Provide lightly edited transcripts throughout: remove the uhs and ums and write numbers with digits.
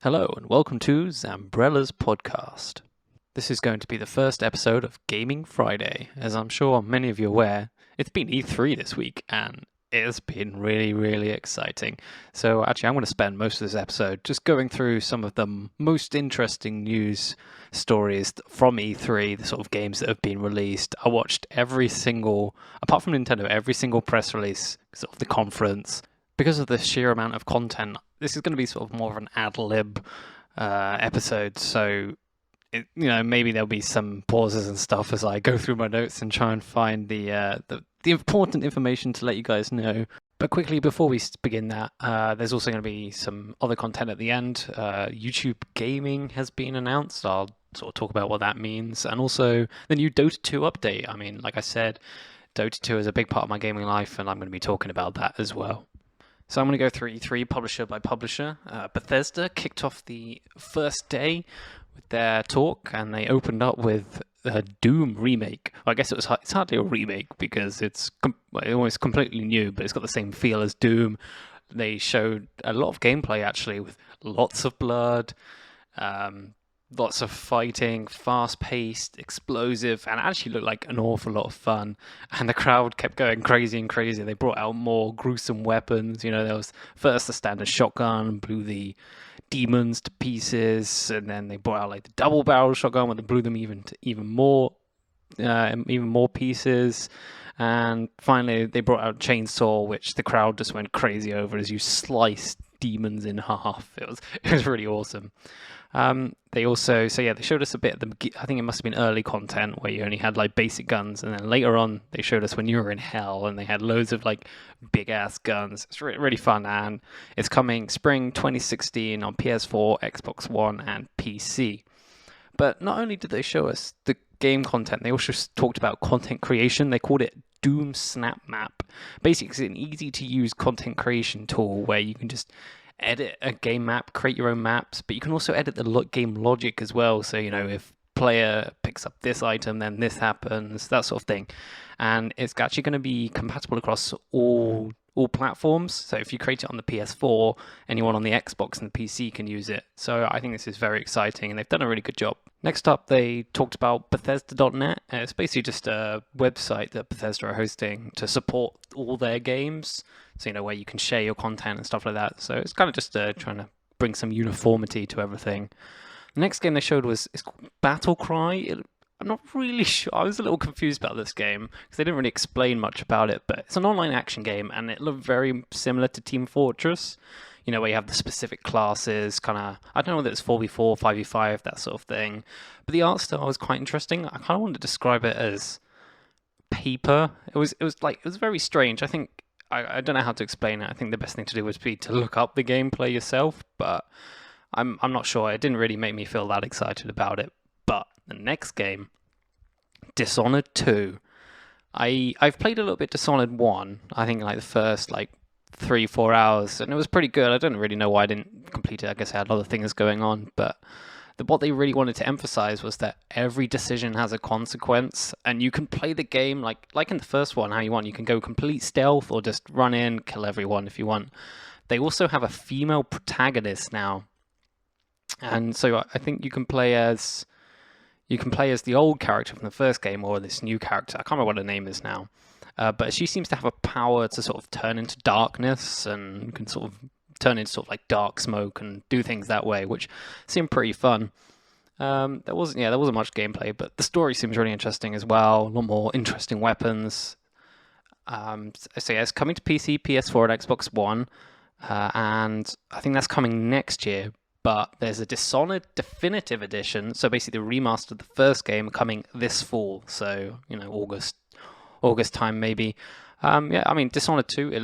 Hello and welcome to Zambrella's podcast. This is going to be the first episode of Gaming Friday. As I'm sure many of you are aware, it's been E3 this week and it's been really exciting. So actually I'm going to spend most of this episode just going through some of the most interesting news stories from E3, the sort of games that have been released. I watched every single, apart from Nintendo, every single press release, sort of the conference. Because of the sheer amount of content, this is going to be sort of more of an ad-lib episode, so maybe there'll be some pauses and stuff as I go through my notes and try and find the important information to let you guys know. But quickly, before we begin that, there's also going to be some other content at the end. YouTube Gaming has been announced. I'll sort of talk about what that means, and also the new Dota 2 update. I mean, like I said, Dota 2 is a big part of my gaming life, and I'm going to be talking about that as well. So I'm going to go through E3 publisher by publisher. Bethesda kicked off the first day with their talk, and they opened up with a Doom remake. Well, I guess it's hardly a remake because it's almost completely new, but it's got the same feel as Doom. They showed a lot of gameplay actually, with lots of blood, lots of fighting, fast-paced, explosive, and actually looked like an awful lot of fun. And the crowd kept going crazy and crazy. They brought out more gruesome weapons. There was first the standard shotgun, blew the demons to pieces, and then they brought out like the double-barrel shotgun, where they blew them even more pieces. And finally, they brought out chainsaw, which the crowd just went crazy over as you sliced demons in half. It was really awesome. They showed us a bit I think it must have been early content where you only had like basic guns, and then later on they showed us when you were in hell and they had loads of like big ass guns. It's really fun, and it's coming spring 2016 on PS4, Xbox One, and PC. But not only did they show us the game content, they also talked about content creation. They called it Doom Snap Map. Basically, it's an easy to use content creation tool where you can just edit a game map, create your own maps, but you can also edit the game logic as well. So, if player picks up this item, then this happens, that sort of thing. And it's actually going to be compatible across all platforms. So if you create it on the PS4, anyone on the Xbox and the PC can use it. So I think this is very exciting, and they've done a really good job. Next up, they talked about Bethesda.net. It's basically just a website that Bethesda are hosting to support all their games. So, where you can share your content and stuff like that. So it's kind of just trying to bring some uniformity to everything. The next game they showed it's called Battle Cry. I'm not really sure. I was a little confused about this game because they didn't really explain much about it, but it's an online action game, and it looked very similar to Team Fortress. Where you have the specific classes, kind of, I don't know whether it's 4v4, 5v5, that sort of thing. But the art style was quite interesting. I kind of wanted to describe it as paper. It was very strange. I think, I don't know how to explain it. I think the best thing to do would be to look up the gameplay yourself, but I'm not sure. It didn't really make me feel that excited about it. But the next game, Dishonored 2. I've played a little bit Dishonored 1. I think like the first 3-4 hours, and it was pretty good. I don't really know why I didn't complete it. I guess I had other things going on, but what they really wanted to emphasize was that every decision has a consequence, and you can play the game like in the first one how you want. You can go complete stealth or just run in, kill everyone if you want. They also have a female protagonist now, and so I think you can play as the old character from the first game or this new character. I can't remember what her name is now. But she seems to have a power to sort of turn into darkness and can sort of turn into sort of like dark smoke and do things that way, which seemed pretty fun. There wasn't much gameplay, but the story seems really interesting as well. A lot more interesting weapons. It's coming to PC, PS4, and Xbox One, and I think that's coming next year. But there's a Dishonored Definitive Edition, so basically the remaster of the first game coming this fall. So August time maybe. Dishonored 2, it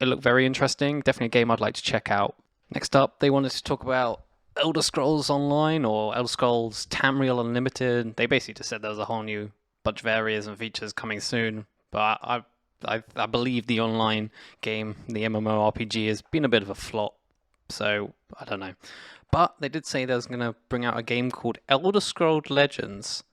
looked very interesting. Definitely a game I'd like to check out. Next up, they wanted to talk about Elder Scrolls Online or Elder Scrolls Tamriel Unlimited. They basically just said there was a whole new bunch of areas and features coming soon. But I believe the online game, the MMORPG, has been a bit of a flop. So I don't know. But they did say they was going to bring out a game called Elder Scrolls Legends.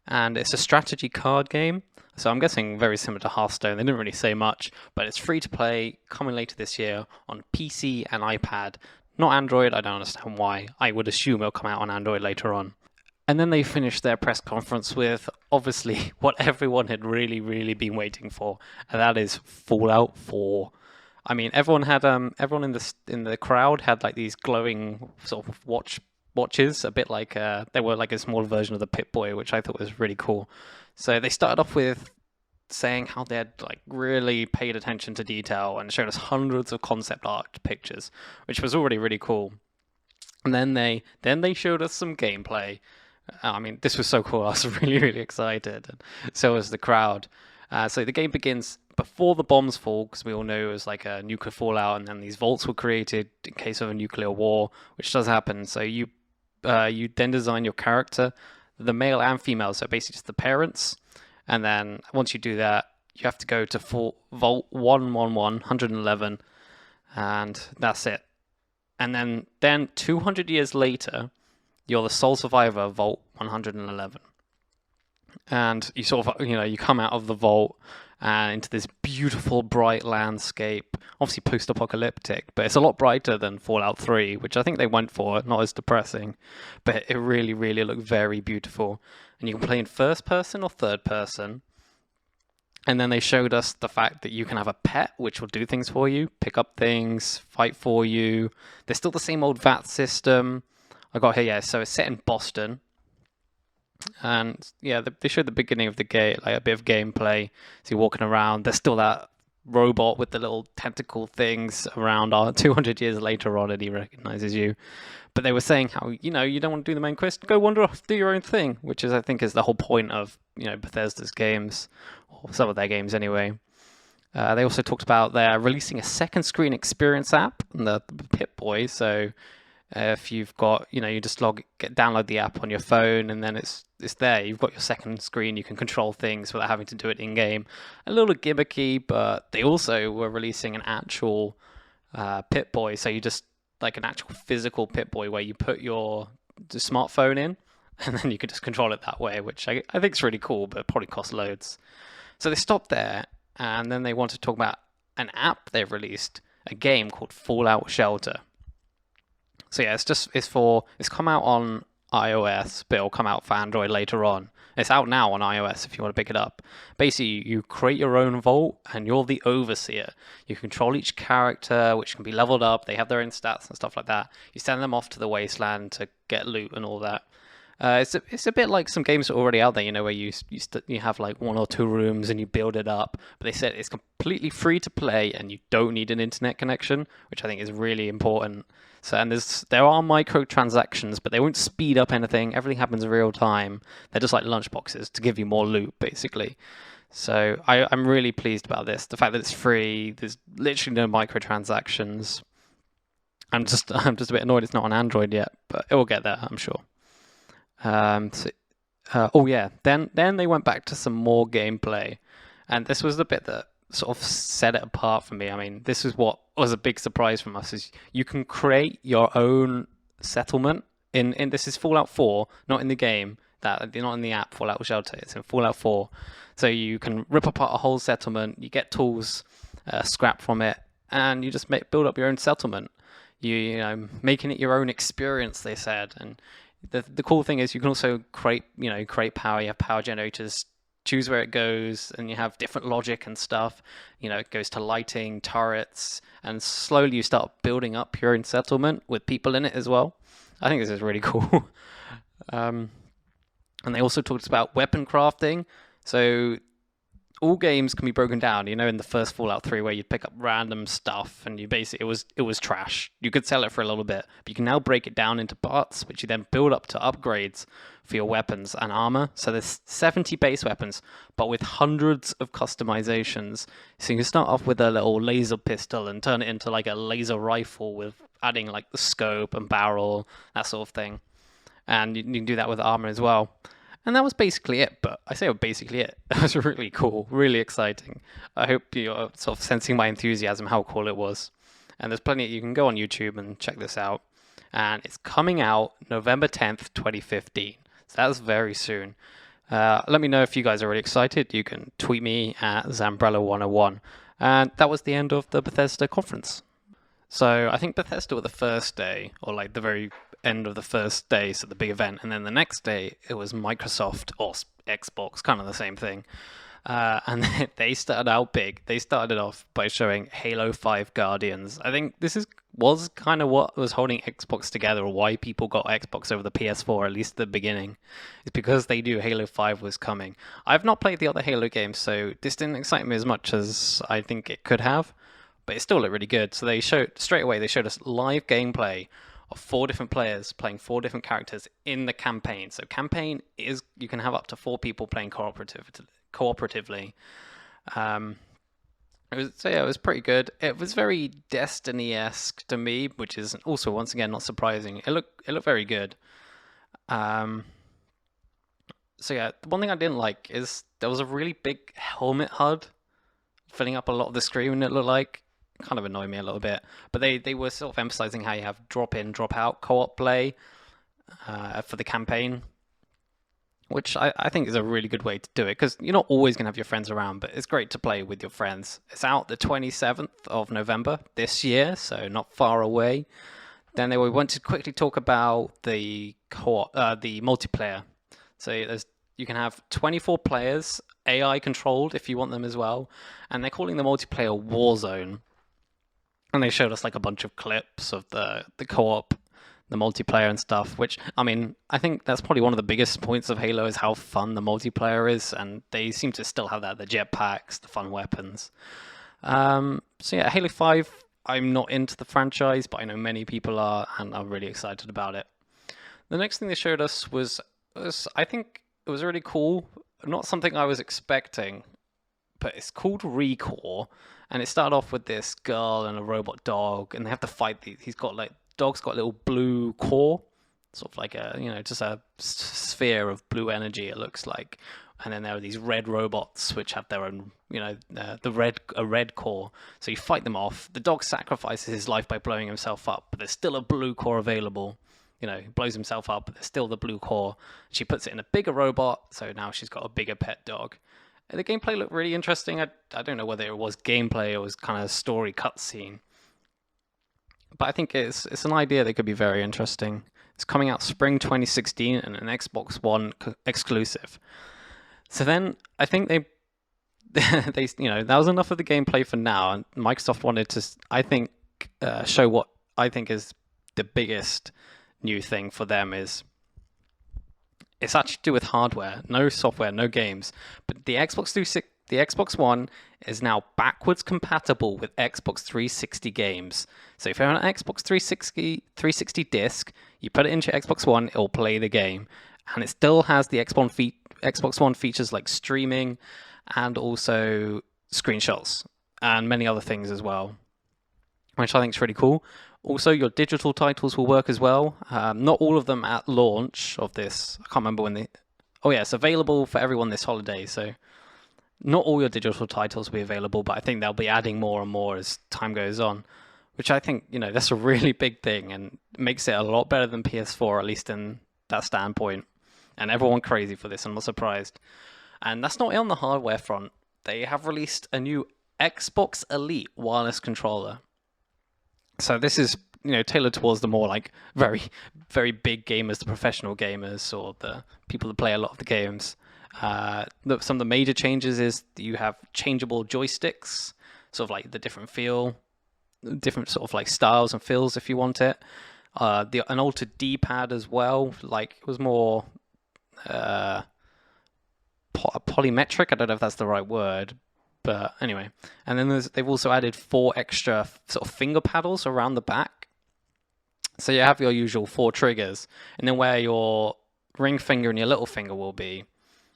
And it's a strategy card game. So I'm guessing very similar to Hearthstone. They didn't really say much, but it's free to play, coming later this year on PC and iPad not Android. I don't understand why. I would assume it'll come out on Android later on. And then they finished their press conference with, obviously, what everyone had really been waiting for, and that is Fallout 4. I mean, everyone in the crowd had like these glowing sort of watches, a bit like they were like a small version of the Pip-Boy, which I thought was really cool. So they started off with saying how they had like really paid attention to detail and showed us hundreds of concept art pictures, which was already really cool. And then they showed us some gameplay. I mean, this was so cool. I was really excited, and so was the crowd. So the game begins before the bombs fall, because we all know it was like a nuclear fallout, and then these vaults were created in case of a nuclear war, which does happen. So you then design your character, the male and female, so basically just the parents. And then once you do that, you have to go to Vault 111, and that's it. And then 200 years later, you're the sole survivor of Vault 111. And you sort of, you come out of the vault and into this beautiful, bright landscape. Obviously post-apocalyptic, but it's a lot brighter than Fallout 3, which I think they went for, not as depressing. But it really looked very beautiful. And you can play in first person or third person. And then they showed us the fact that you can have a pet, which will do things for you, pick up things, fight for you. There's still the same old VAT system. I got here, yeah, so it's set in Boston. And yeah, they showed the beginning of the game, like a bit of gameplay. So you're walking around. There's still that robot with the little tentacle things around 200 years later on, and he recognizes you. But they were saying how, you don't want to do the main quest, go wander off, do your own thing, which I think is the whole point of, Bethesda's games, or some of their games anyway. They also talked about they're releasing a second screen experience app, the Pip-Boy. So if you've got, you just download the app on your phone, and then it's there. You've got your second screen. You can control things without having to do it in game. A little gimmicky, but they also were releasing an actual Pip-Boy. So you just like an actual physical Pip-Boy where you put your smartphone in, and then you can just control it that way, which I think is really cool, but probably costs loads. So they stopped there, and then they want to talk about an app they've released, a game called Fallout Shelter. So yeah, it's come out on iOS, but it'll come out for Android later on. It's out now on iOS if you want to pick it up. Basically, you create your own vault, and you're the overseer. You control each character, which can be leveled up. They have their own stats and stuff like that. You send them off to the wasteland to get loot and all that. It's a bit like some games that are already out there, where you have like 1 or 2 rooms and you build it up. But they said it's completely free to play, and you don't need an internet connection, which I think is really important. So, and there are microtransactions, but they won't speed up anything. Everything happens in real time. They're just like lunchboxes to give you more loot, basically. So I'm really pleased about this. The fact that it's free, there's literally no microtransactions. I'm just a bit annoyed it's not on Android yet, but it will get there, I'm sure. Then they went back to some more gameplay, and this was the bit that sort of set it apart for me. I mean, this is what was a big surprise from us, is you can create your own settlement in this is Fallout 4, not in the game, not in the app Fallout Shelter, it's in Fallout 4. So you can rip apart a whole settlement, you get tools, scrap from it, and you just build up your own settlement. You making it your own experience, they said. And the cool thing is you can also create power. You have power generators, choose where it goes, and you have different logic and stuff. It goes to lighting, turrets, and slowly you start building up your own settlement with people in it as well. I think this is really cool. And they also talked about weapon crafting. So all games can be broken down. In the first Fallout 3 where you'd pick up random stuff and you basically it was trash. You could sell it for a little bit, but you can now break it down into parts, which you then build up to upgrades for your weapons and armor. So there's 70 base weapons, but with hundreds of customizations. So you can start off with a little laser pistol and turn it into like a laser rifle with adding like the scope and barrel, that sort of thing. And you can do that with armor as well. And that was basically it, but I say basically it. That was really cool, really exciting. I hope you're sort of sensing my enthusiasm, how cool it was. And there's plenty, you can go on YouTube and check this out. And it's coming out November 10th, 2015. So that's very soon. Let me know if you guys are really excited. You can tweet me at Zambrella101. And that was the end of the Bethesda conference. So I think Bethesda were the first day, or like the very end of the first day, so the big event, and then the next day it was Microsoft or Xbox, kind of the same thing. And they started out big. They started off by showing Halo 5 Guardians. I think was kind of what was holding Xbox together, or why people got Xbox over the PS4, at least at the beginning. It's because they knew Halo 5 was coming. I've not played the other Halo games, so this didn't excite me as much as I think it could have, but it still looked really good. So they showed us live gameplay of 4 different players playing 4 different characters in the campaign. So campaign is, you can have up to 4 people playing cooperatively. It was pretty good. It was very Destiny-esque to me, which is also once again not surprising. It looked very good. So yeah, the one thing I didn't like is there was a really big helmet HUD filling up a lot of the screen. It looked like kind of annoyed me a little bit, but they were sort of emphasizing how you have drop in, drop out co-op play for the campaign, which I think is a really good way to do it, because you're not always going to have your friends around, but it's great to play with your friends. It's out the 27th of November this year, so not far away. Then we want to quickly talk about the the multiplayer. So you can have 24 players, AI controlled if you want them as well, and they're calling the multiplayer Warzone. And they showed us like a bunch of clips of the co-op, the multiplayer and stuff, which, I mean, I think that's probably one of the biggest points of Halo is how fun the multiplayer is, and they seem to still have that, the jetpacks, the fun weapons. So yeah, Halo 5, I'm not into the franchise, but I know many people are, and I'm really excited about it. The next thing they showed us was I think it was really cool, not something I was expecting, but it's called Recore, and it started off with this girl and a robot dog, and they have to fight. Dog's got a little blue core, sort of like just a sphere of blue energy, it looks like. And then there are these red robots which have their own, a red core. So you fight them off. The dog sacrifices his life by blowing himself up, but there's still a blue core available. He blows himself up, but there's still the blue core. She puts it in a bigger robot, so now she's got a bigger pet dog. The gameplay looked really interesting. I don't know whether it was gameplay or was kind of story cutscene, but I think it's an idea that could be very interesting. It's coming out spring 2016 and an Xbox One exclusive. So then I think they that was enough of the gameplay for now, and Microsoft wanted to, I think, show what I think is the biggest new thing for them is. It's actually to do with hardware, no software, no games. But the Xbox One is now backwards compatible with Xbox 360 games. So if you have an Xbox 360 disc, you put it into your Xbox One, it will play the game. And it still has the Xbox One features like streaming and also screenshots and many other things as well, which I think is really cool. Also, your digital titles will work as well. Not all of them at launch of this. I can't remember when they... Oh yeah, it's available for everyone this holiday. So not all your digital titles will be available, but I think they'll be adding more and more as time goes on, which I think, that's a really big thing and makes it a lot better than PS4, at least in that standpoint. And everyone went crazy for this. I'm not surprised. And that's not it on the hardware front. They have released a new Xbox Elite wireless controller. So this is, tailored towards the more like very, very big gamers, the professional gamers, or the people that play a lot of the games. Some of the major changes is that you have changeable joysticks, sort of like the different sort of like styles and feels if you want it. An altered D-pad as well, like it was more polymetric. I don't know if that's the right word. But anyway, and then they've also added 4 extra sort of finger paddles around the back. So you have your usual 4 triggers, and then where your ring finger and your little finger will be,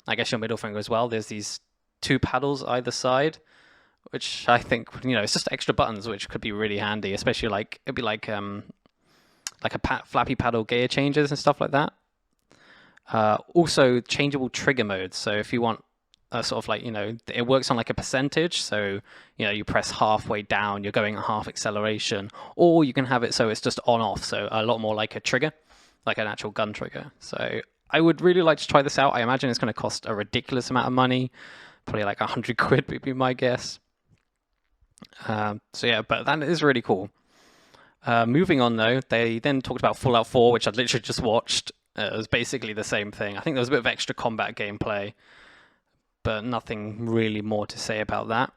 I guess your middle finger as well, there's these 2 paddles either side, which I think, it's just extra buttons, which could be really handy, especially it'd be like a flappy paddle gear changes and stuff like that. Also changeable trigger modes. So if you want sort of like, it works on like a percentage. So, you press halfway down, you're going at half acceleration, or you can have it so it's just on off. So a lot more like a trigger, like an actual gun trigger. So I would really like to try this out. I imagine it's going to cost a ridiculous amount of money, probably like 100 quid would be my guess. So yeah, but that is really cool. Moving on though, they then talked about Fallout 4, which I'd literally just watched. It was basically the same thing. I think there was a bit of extra combat gameplay, but nothing really more to say about that.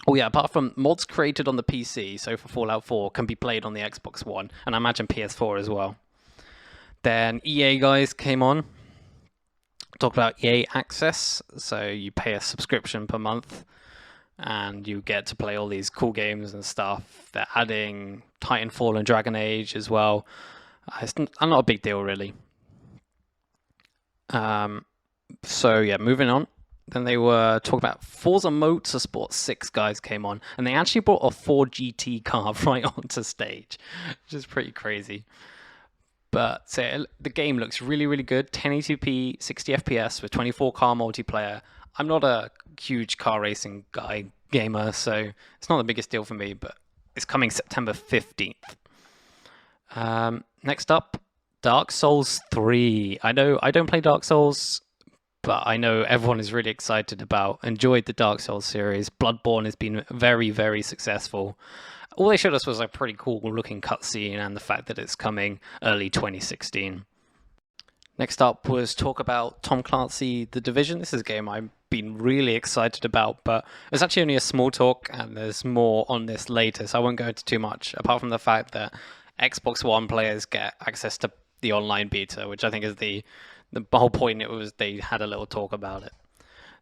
Oh yeah, apart from mods created on the PC, so for Fallout 4, can be played on the Xbox One, and I imagine PS4 as well. Then EA guys came on, talked about EA Access, so you pay a subscription per month, and you get to play all these cool games and stuff. They're adding Titanfall and Dragon Age as well. It's not a big deal, really. So yeah, moving on. Then they were talking about Forza Motorsport 6 guys came on, and they actually brought a 4GT car right onto stage, which is pretty crazy. But so the game looks really, really good. 1080p, 60 FPS with 24-car multiplayer. I'm not a huge car racing gamer, so it's not the biggest deal for me, but it's coming September 15th. Next up, Dark Souls 3. I know I don't play Dark Souls, but I know everyone is really enjoyed the Dark Souls series. Bloodborne has been very, very successful. All they showed us was a pretty cool looking cutscene and the fact that it's coming early 2016. Next up was talk about Tom Clancy The Division. This is a game I've been really excited about, but it's actually only a small talk and there's more on this later, so I won't go into too much, apart from the fact that Xbox One players get access to the online beta, which I think is the whole point. It was they had a little talk about it.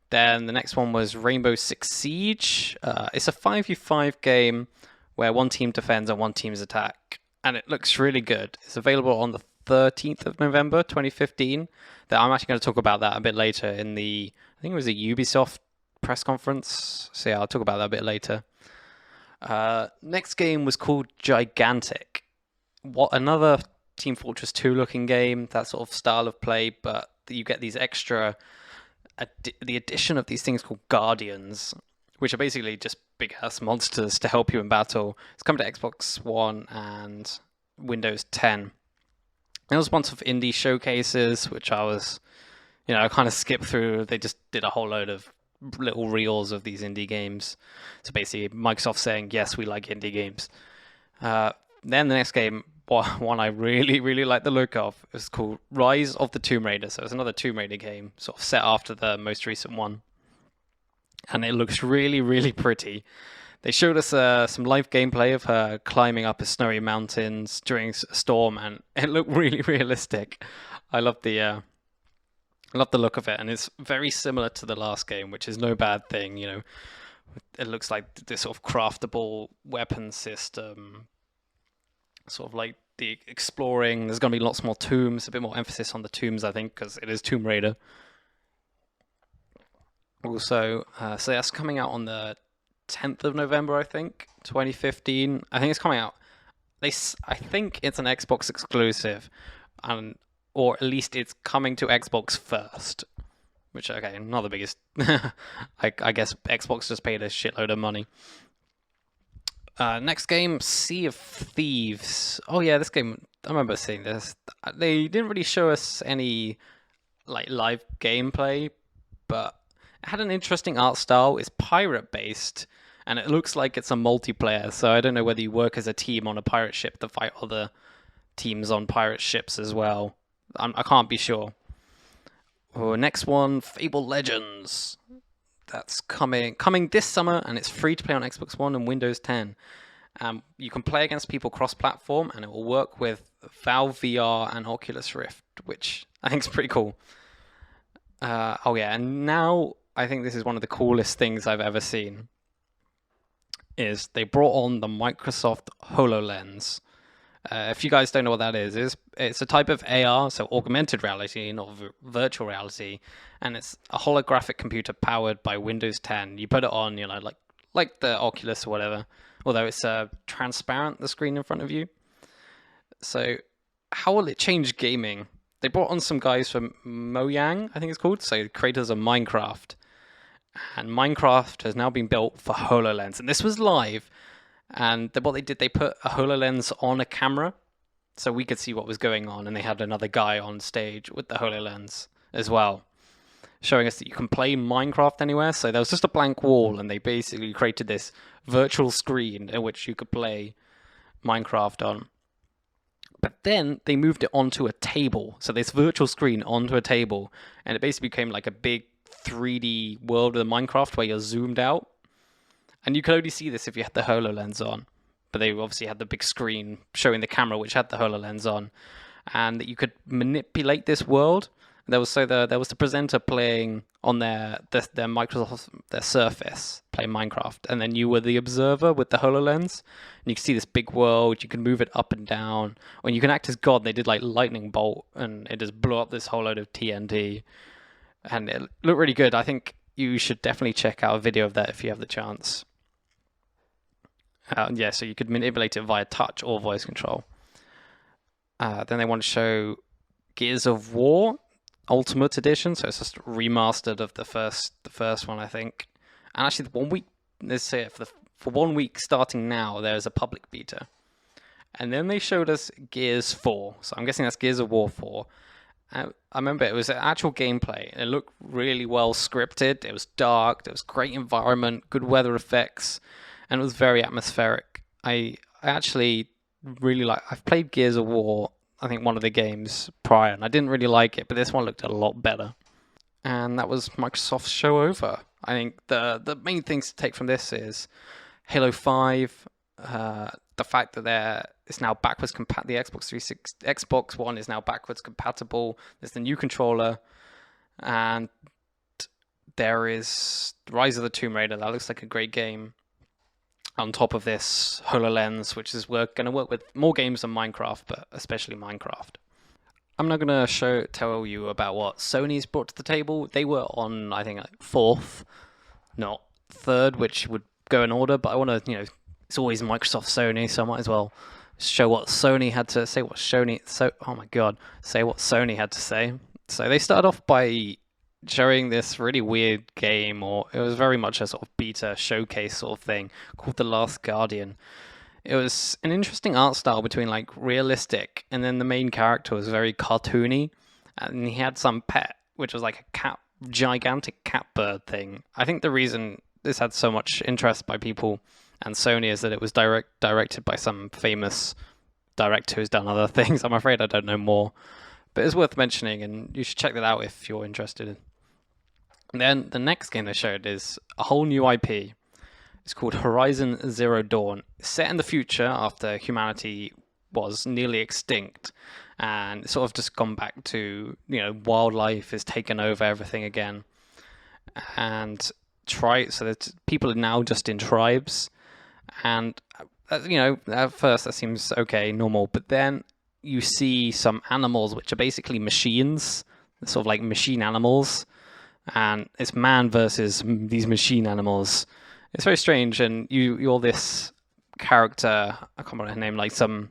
Then the next one was Rainbow Six Siege. It's a 5v5 game where one team defends and one team's attack, and it looks really good. It's available on the 13th of November 2015. I'm actually going to talk about that a bit later in I think it was a Ubisoft press conference, so yeah, I'll talk about that a bit later. Next game was called Gigantic. Another Team Fortress 2 looking game, that sort of style of play, but you get these extra, the addition of these things called Guardians, which are basically just big-ass monsters to help you in battle. It's come to Xbox One and Windows 10. There was a bunch of indie showcases, which I kind of skipped through. They just did a whole load of little reels of these indie games. So basically, Microsoft saying, yes, we like indie games. Then the next game, one I really, really like the look of, is called Rise of the Tomb Raider. So it's another Tomb Raider game, sort of set after the most recent one. And it looks really, really pretty. They showed us some live gameplay of her climbing up a snowy mountains during a storm, and it looked really realistic. I love the look of it, and it's very similar to the last game, which is no bad thing. It looks like this sort of craftable weapon system, sort of like the exploring. There's going to be lots more tombs, a bit more emphasis on the tombs, I think, because it is Tomb Raider. Also, so that's coming out on the 10th of November, I think, 2015. I think it's coming out. I think it's an Xbox exclusive, or at least it's coming to Xbox first. Which, okay, not the biggest. I guess Xbox just paid a shitload of money. Next game, Sea of Thieves. Oh yeah, this game, I remember seeing this. They didn't really show us any live gameplay, but it had an interesting art style. It's pirate based, and it looks like it's a multiplayer. So I don't know whether you work as a team on a pirate ship to fight other teams on pirate ships as well. I can't be sure. Oh, next one, Fable Legends. That's coming this summer, and it's free to play on Xbox One and Windows 10. You can play against people cross-platform, and it will work with Valve VR and Oculus Rift, which I think is pretty cool. Oh yeah, and now I think this is one of the coolest things I've ever seen. Is they brought on the Microsoft HoloLens. If you guys don't know what that is, it's a type of AR, so augmented reality, not virtual reality, and it's a holographic computer powered by Windows 10. You put it on, like the Oculus or whatever, although it's transparent, the screen in front of you. So how will it change gaming? They brought on some guys from Mojang, I think it's called, so creators of Minecraft. And Minecraft has now been built for HoloLens, and this was live. And what they did, they put a HoloLens on a camera so we could see what was going on, and they had another guy on stage with the HoloLens as well, showing us that you can play Minecraft anywhere. So there was just a blank wall, and they basically created this virtual screen in which you could play Minecraft on. But then they moved it onto a table. So this virtual screen onto a table, and it basically became like a big 3D world of Minecraft where you're zoomed out. And you could only see this if you had the HoloLens on. But they obviously had the big screen showing the camera, which had the HoloLens on. And you could manipulate this world. There was the presenter playing on their Microsoft, their Surface, playing Minecraft, and then you were the observer with the HoloLens, and you could see this big world. You can move it up and down, and you can act as God. They did like lightning bolt, and it just blew up this whole load of TNT, and it looked really good. I think you should definitely check out a video of that if you have the chance. Yeah, so you could manipulate it via touch or voice control. Then they want to show Gears of War Ultimate Edition, so it's just remastered of the first one, I think. And actually, the 1 week, let's say for 1 week starting now, there's a public beta. And then they showed us Gears 4, so I'm guessing that's Gears of War 4. I remember it was actual gameplay. It looked really well scripted. It was dark. There was great environment, good weather effects, and it was very atmospheric. I actually really I've played Gears of War, I think one of the games prior, and I didn't really like it, but this one looked a lot better. And that was Microsoft's show over. I think the main things to take from this is Halo 5, the fact that it's now backwards compatible. The Xbox One is now backwards compatible. There's the new controller, and there is Rise of the Tomb Raider. That looks like a great game. On top of this HoloLens, which is going to work with more games than Minecraft, but especially Minecraft. I'm not going to tell you about what Sony's brought to the table. They were on, I think, like fourth, not third, which would go in order. But I want to, it's always Microsoft, Sony, so I might as well show what Sony had to say. Say what Sony had to say. So they started off by showing this really weird game, or it was very much a sort of beta showcase sort of thing called The Last Guardian. It was an interesting art style between like realistic, and then the main character was very cartoony, and he had some pet, which was like a gigantic catbird thing. I think the reason this had so much interest by people and Sony is that it was directed by some famous director who's done other things. I'm afraid I don't know more, but it's worth mentioning, and you should check that out if you're interested. And then the next game they showed is a whole new IP. It's called Horizon Zero Dawn. It's set in the future after humanity was nearly extinct, and it's sort of just gone back to, wildlife has taken over everything again. And so that people are now just in tribes, and at first that seems okay, normal, but then you see some animals which are basically machines, sort of like machine animals, and it's man versus these machine animals. It's very strange, and you're this character, I can't remember her name,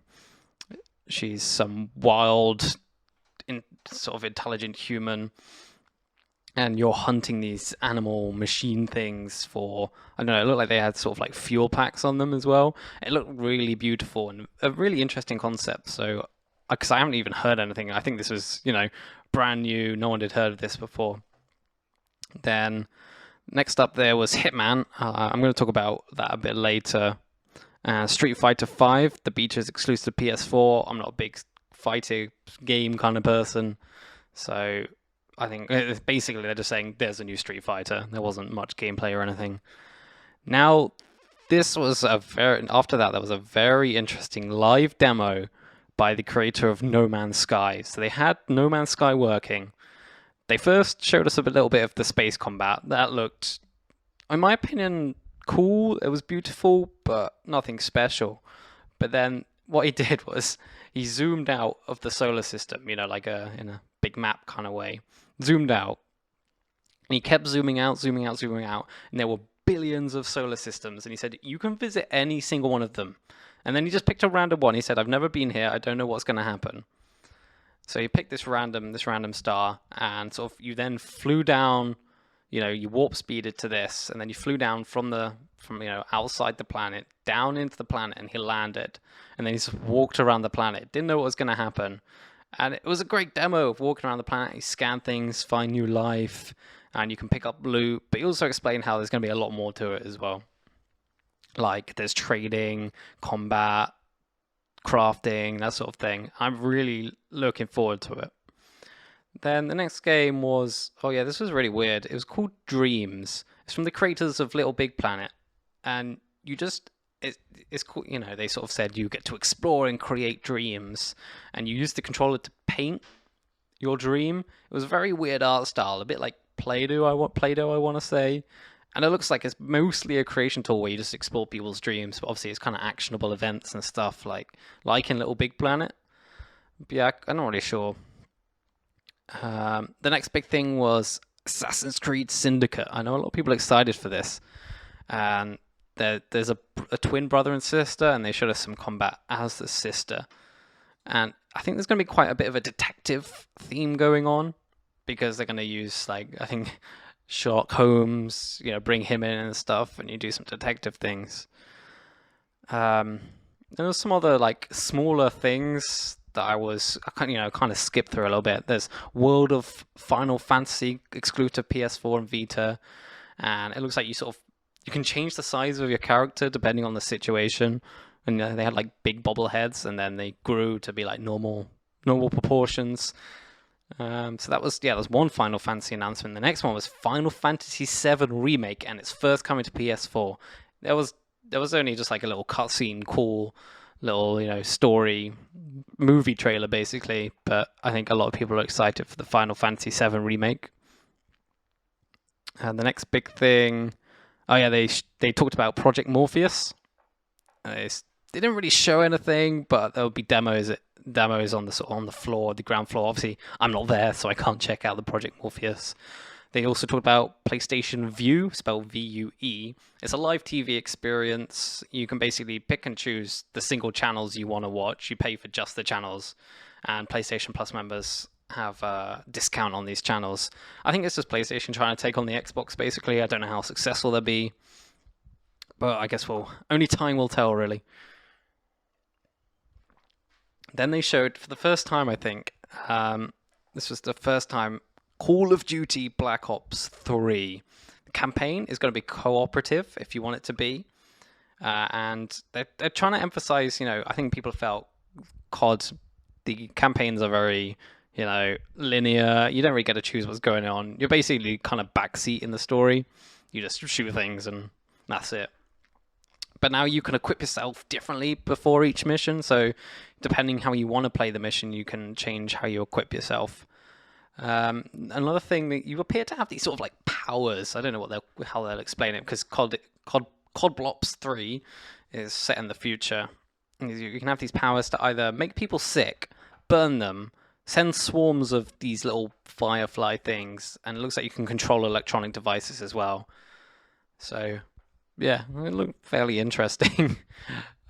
she's some wild, sort of intelligent human, and you're hunting these animal machine things for, I don't know, it looked like they had sort of like fuel packs on them as well. It looked really beautiful and a really interesting concept. So, because I haven't even heard anything, I think this was, brand new, no one had heard of this before. Then next up there was Hitman. I'm going to talk about that a bit later. Street Fighter 5, the beta is exclusive to PS4. I'm not a big fighter game kind of person, so I think basically they're just saying there's a new Street Fighter. There wasn't much gameplay or anything. Now, after that, there was a very interesting live demo by the creator of No Man's Sky. So they had No Man's Sky working. They first showed us a little bit of the space combat. That looked, in my opinion, cool. It was beautiful, but nothing special. But then what he did was he zoomed out of the solar system, like in a big map kind of way. Zoomed out. And he kept zooming out. And there were billions of solar systems. And he said, you can visit any single one of them. And then he just picked a random one. He said, I've never been here. I don't know what's going to happen. So you picked this random star, and sort of you then flew down, you warp speeded to this, and then you flew down from outside the planet down into the planet, and he landed, and then he just walked around the planet. Didn't know what was going to happen, and it was a great demo of walking around the planet. You scan things, find new life, and you can pick up loot. But he also explained how there's going to be a lot more to it as well. Like there's trading, combat, crafting, that sort of thing. I'm really looking forward to it. Then the next game was, oh yeah, this was really weird. It was called Dreams. It's from the creators of Little Big Planet, and you just it's cool. You know, they sort of said you get to explore and create dreams, and you use the controller to paint your dream. It was a very weird art style, a bit like Play-Doh. I want to say, and it looks like it's mostly a creation tool where you just explore people's dreams. But obviously, it's kind of actionable events and stuff like in Little Big Planet. But yeah, I'm not really sure. The next big thing was Assassin's Creed Syndicate. I know a lot of people are excited for this, and there's a twin brother and sister, and they showed us some combat as the sister. And I think there's going to be quite a bit of a detective theme going on, because they're going to use, like, I think Sherlock Holmes, you know, bring him in and stuff, and you do some detective things. There was some other, like, smaller things that I kind of skipped through a little bit. There's World of Final Fantasy exclusive PS4 and Vita, and it looks like you can change the size of your character depending on the situation. And they had like big bobbleheads, and then they grew to be like normal proportions. So that was one Final Fantasy announcement. The next one was Final Fantasy VII Remake, and it's first coming to PS4. There was only just like a little cutscene, cool little, you know, story movie trailer basically, but I think a lot of people are excited for the Final Fantasy VII Remake. And the next big thing, oh yeah, they talked about Project Morpheus. They didn't really show anything, but there will be demos on the floor, the ground floor. Obviously, I'm not there, so I can't check out the Project Morpheus. They also talked about PlayStation Vue, spelled VUE. It's a live TV experience. You can basically pick and choose the single channels you want to watch. You pay for just the channels, and PlayStation Plus members have a discount on these channels. I think it's just PlayStation trying to take on the Xbox, basically. I don't know how successful they'll be, but I guess only time will tell, really. Then they showed, for the first time, I think, this was the first time, Call of Duty Black Ops 3. The campaign is going to be cooperative, if you want it to be. And they're trying to emphasize, you know, I think people felt COD, the campaigns are very, you know, linear. You don't really get to choose what's going on. You're basically kind of backseat in the story. You just shoot things and that's it. But now you can equip yourself differently before each mission. So depending how you want to play the mission, you can change how you equip yourself. Another thing, that you appear to have these sort of like powers. I don't know how they'll explain it, because COD Blops 3 is set in the future. You can have these powers to either make people sick, burn them, send swarms of these little firefly things, and it looks like you can control electronic devices as well. So yeah, it looked fairly interesting.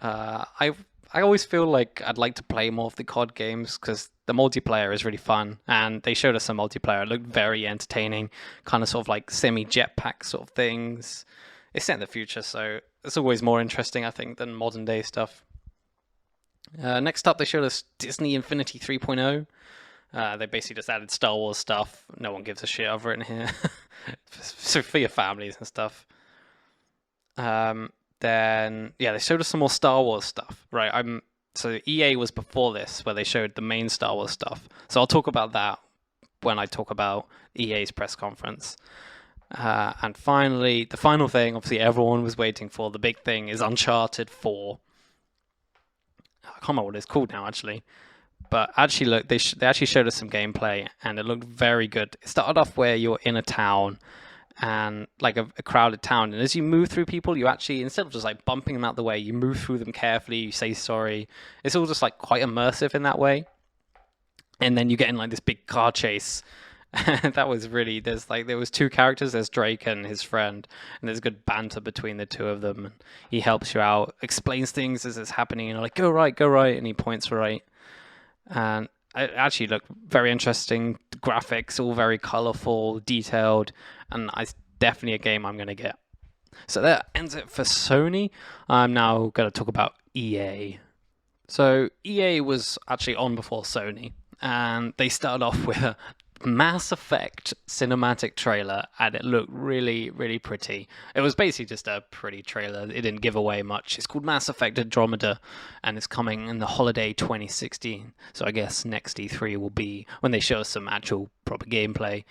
I always feel like I'd like to play more of the COD games, because the multiplayer is really fun, and they showed us some multiplayer. It looked very entertaining, kind of sort of like semi-jetpack sort of things. It's set in the future, so it's always more interesting, I think, than modern day stuff. Next up, they showed us Disney Infinity 3.0. They basically just added Star Wars stuff. No one gives a shit over it in here. So for your families and stuff. Then yeah, they showed us some more Star Wars stuff, right? So EA was before this, where they showed the main Star Wars stuff. So I'll talk about that when I talk about EA's press conference. And finally, the final thing, obviously everyone was waiting for, the big thing, is Uncharted 4. I can't remember what it's called now, actually. But actually, look, they actually showed us some gameplay, and it looked very good. It started off where you're in a town, and like a crowded town, and as you move through people, you actually, instead of just like bumping them out the way, you move through them carefully, you say sorry. It's all just like quite immersive in that way. And then you get in like this big car chase. That was really, there was two characters, there's Drake and his friend, and there's good banter between the two of them. He helps you out, explains things as it's happening, and you're like, go right, and he points right. And it actually looked very interesting. The graphics all very colorful, detailed, and it's definitely a game I'm going to get. So that ends it for Sony. I'm now going to talk about EA. So EA was actually on before Sony, and they started off with Mass Effect cinematic trailer, and it looked really, really pretty. It was basically just a pretty trailer. It didn't give away much. It's called Mass Effect Andromeda, and it's coming in the holiday 2016. So I guess next E3 will be when they show us some actual proper gameplay.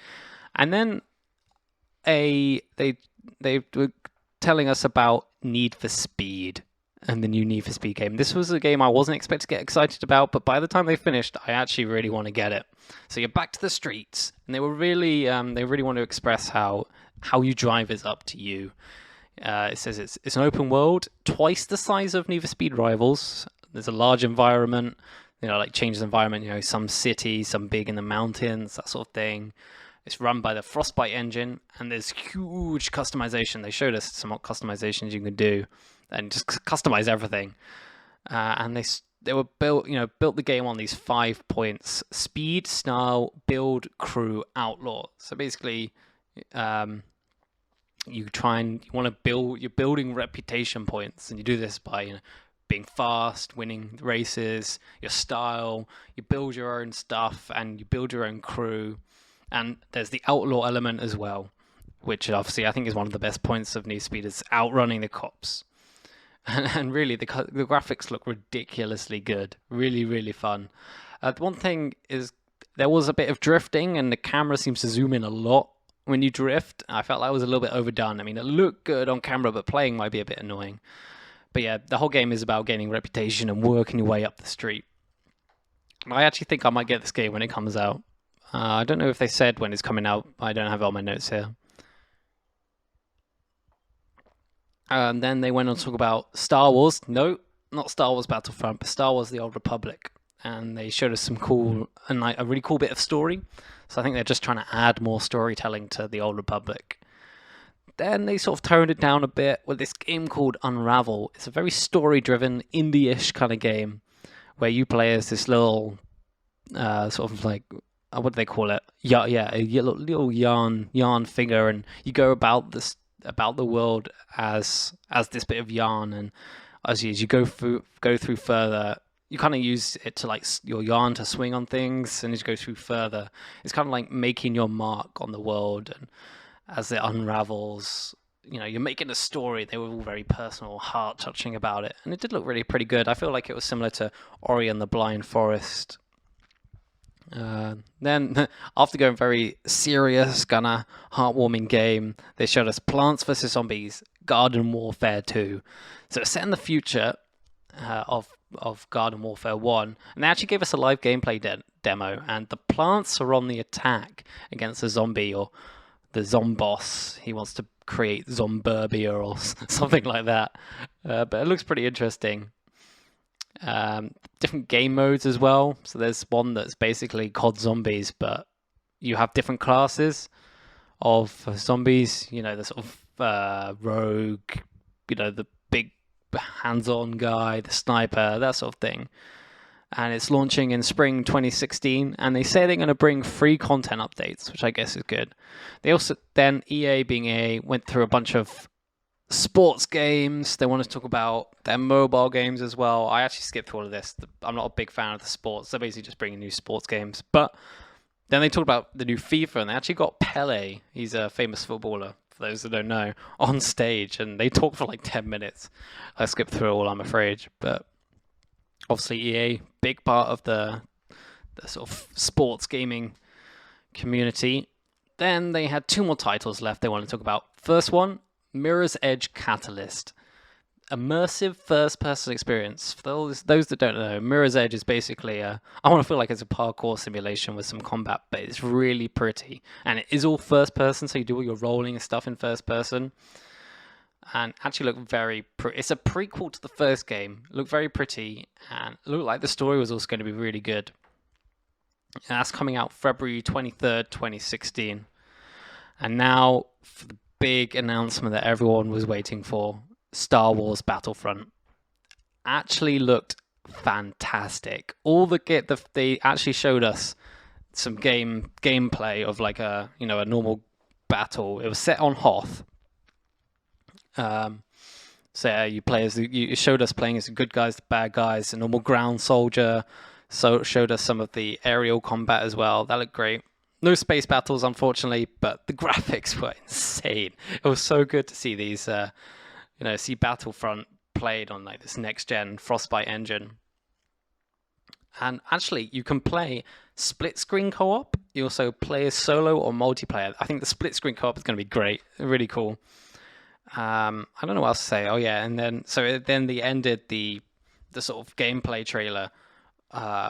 And then they were telling us about Need for Speed and the new Need for Speed game. This was a game I wasn't expected to get excited about, but by the time they finished, I actually really want to get it. So you're back to the streets, and they really want to express how you drive is up to you. It says it's an open world, twice the size of Need for Speed Rivals. There's a large environment, like changes environment. Some city, some big in the mountains, that sort of thing. It's run by the Frostbite engine, and there's huge customization. They showed us some customizations you can do, and just customize everything. And they were built the game on these 5 points: speed, style, build, crew, outlaw. So basically, you're building reputation points, and you do this by being fast, winning races, your style. You build your own stuff, and you build your own crew. And there's the outlaw element as well, which obviously I think is one of the best points of Need for Speed, is outrunning the cops. And really, the graphics look ridiculously good. Really, really fun. The one thing is there was a bit of drifting, and the camera seems to zoom in a lot when you drift. I felt that was a little bit overdone. I mean, it looked good on camera, but playing might be a bit annoying. But yeah, the whole game is about gaining reputation and working your way up the street. I actually think I might get this game when it comes out. I don't know if they said when it's coming out. I don't have it on my notes here. And then they went on to talk about Star Wars. No, not Star Wars Battlefront, but Star Wars The Old Republic. And they showed us some a really cool bit of story. So I think they're just trying to add more storytelling to The Old Republic. Then they sort of toned it down a bit with this game called Unravel. It's a very story-driven, indie-ish kind of game where you play as this little sort of like, what do they call it? Yeah, a little yarn figure, and you go about the world as this bit of yarn, and as you go through further, you kind of use it to like your yarn to swing on things, and as you go through further, it's kind of like making your mark on the world. And as it unravels, you're making a story. They were all very personal, heart-touching about it, and it did look really pretty good. I feel like it was similar to Ori and the Blind Forest. Then, after going very serious, kind of heartwarming game, they showed us Plants vs. Zombies Garden Warfare 2. So it's set in the future of Garden Warfare 1, and they actually gave us a live gameplay demo, and the plants are on the attack against the zombie, or the Zomboss. He wants to create Zomburbia or something like that. But it looks pretty interesting. Different game modes as well. So there's one that's basically COD Zombies, but you have different classes of zombies. The sort of rogue, the big hands-on guy, the sniper, that sort of thing. And it's launching in spring 2016, and they say they're going to bring free content updates, which I guess is good. They also, then EA being EA, went through a bunch of sports games. They want to talk about their mobile games as well. I actually skipped through all of this. I'm not a big fan of the sports. They're basically just bringing new sports games. But then they talked about the new FIFA, and they actually got Pele. He's a famous footballer, for those that don't know, on stage, and they talked for like 10 minutes. I skipped through it all, I'm afraid. But obviously EA, big part of the sort of sports gaming community. Then they had 2 more titles left they want to talk about. First one, Mirror's Edge Catalyst. Immersive first-person experience. For those that don't know, Mirror's Edge is basically I want to feel like it's a parkour simulation with some combat, but it's really pretty. And it is all first-person, so you do all your rolling and stuff in first-person. And actually look very pretty. It's a prequel to the first game. Looked very pretty, and it looked like the story was also going to be really good. And that's coming out February 23rd, 2016. And now for the big announcement that everyone was waiting for, Star Wars Battlefront. Actually looked fantastic. They actually showed us some gameplay of like a normal battle. It was set on Hoth. So you showed us playing as the good guys, the bad guys, a normal ground soldier. So it showed us some of the aerial combat as well. That looked great. No space battles, unfortunately, but the graphics were insane. It was so good to see these, see Battlefront played on like this next-gen Frostbite engine. And actually, you can play split-screen co-op. You also play as solo or multiplayer. I think the split-screen co-op is going to be great, really cool. I don't know what else to say. Oh yeah, and then they ended the sort of gameplay trailer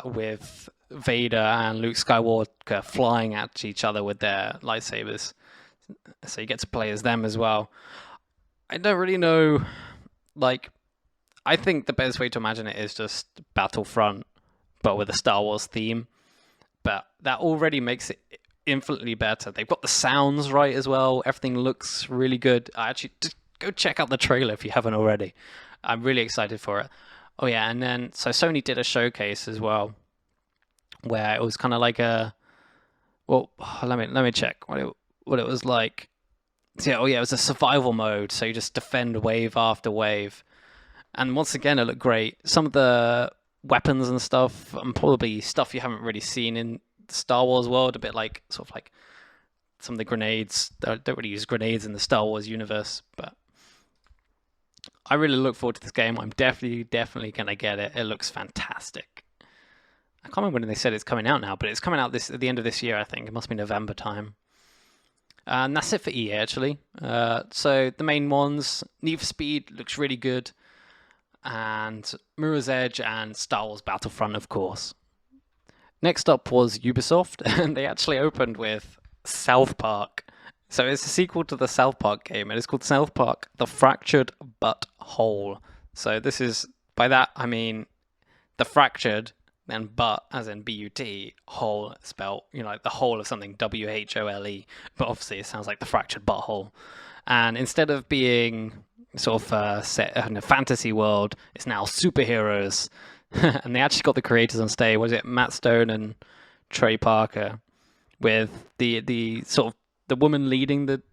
with Vader and Luke Skywalker flying at each other with their lightsabers. So you get to play as them as well. I don't really know. Like, I think the best way to imagine it is just Battlefront, but with a Star Wars theme. But that already makes it infinitely better. They've got the sounds right as well. Everything looks really good. Just go check out the trailer if you haven't already. I'm really excited for it. Oh yeah, and then so Sony did a showcase as well, where it was kind of like a, well, let me check what it was like. So, yeah, it was a survival mode, so you just defend wave after wave, and once again it looked great. Some of the weapons and stuff, and probably stuff you haven't really seen in the Star Wars world, a bit like sort of like some of the grenades. They don't really use grenades in the Star Wars universe, but I really look forward to this game. I'm definitely gonna get it. It looks fantastic. I can't remember when they said it's coming out now, but it's coming out at the end of this year, I think. It must be November time. And that's it for EA, actually. So the main ones, Need for Speed looks really good, and Mirror's Edge and Star Wars Battlefront, of course. Next up was Ubisoft, and they actually opened with South Park. So it's a sequel to the South Park game, and it's called South Park: The Fractured But Whole. So this is, by that I mean the fractured, then but, as in B-U-T, whole spelled, like the whole of something, W-H-O-L-E. But obviously it sounds like the fractured butthole. And instead of being sort of set in a fantasy world, it's now superheroes. And they actually got the creators on stage. Was it Matt Stone and Trey Parker? With the sort of the woman leading the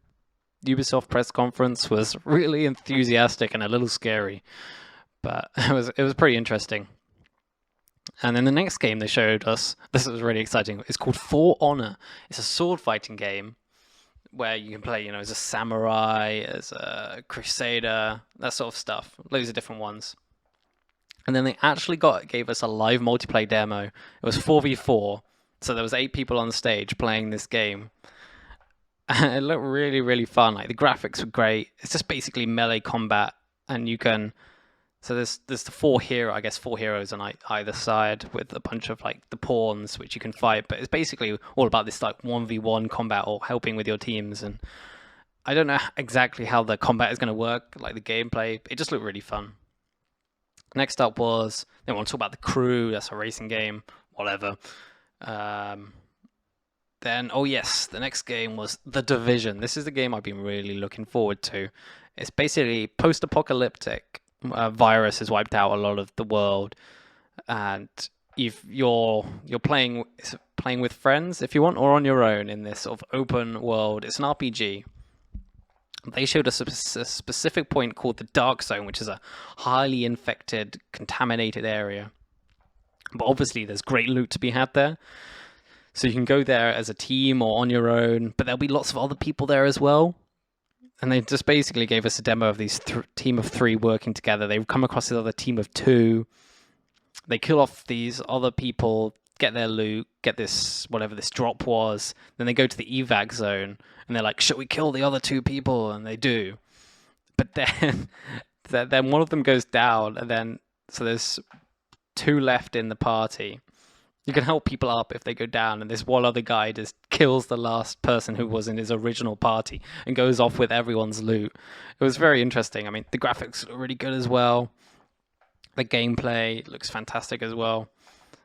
Ubisoft press conference was really enthusiastic and a little scary, but it was pretty interesting. And then the next game they showed us, this was really exciting. It's called For Honor. It's a sword fighting game where you can play, as a samurai, as a crusader, that sort of stuff. Loads of different ones. And then they actually gave us a live multiplayer demo. It was 4v4, so there was 8 people on stage playing this game. And it looked really, really fun. Like, the graphics were great. It's just basically melee combat, and you can. So there's the 4 heroes on either side with a bunch of like the pawns which you can fight. But it's basically all about this like 1v1 combat or helping with your teams. And I don't know exactly how the combat is going to work, like the gameplay. It just looked really fun. Next up was, they want to talk about The Crew. That's a racing game, whatever. Then, oh yes, the next game was The Division. This is the game I've been really looking forward to. It's basically post-apocalyptic. A virus has wiped out a lot of the world, and you're playing with friends if you want, or on your own in this sort of open world. It's an RPG. They showed us a specific point called the Dark Zone, which is a highly infected, contaminated area. But obviously, there's great loot to be had there. So you can go there as a team or on your own, but there'll be lots of other people there as well. And they just basically gave us a demo of these team of 3 working together. They come across this other team of 2. They kill off these other people, get their loot, get this, whatever this drop was. Then they go to the evac zone, and they're like, should we kill the other 2 people? And they do. But then, then one of them goes down, and then, so there's 2 left in the party. You can help people up if they go down, and this one other guy just kills the last person who was in his original party and goes off with everyone's loot. It was very interesting. I mean, the graphics look really good as well. The gameplay looks fantastic as well.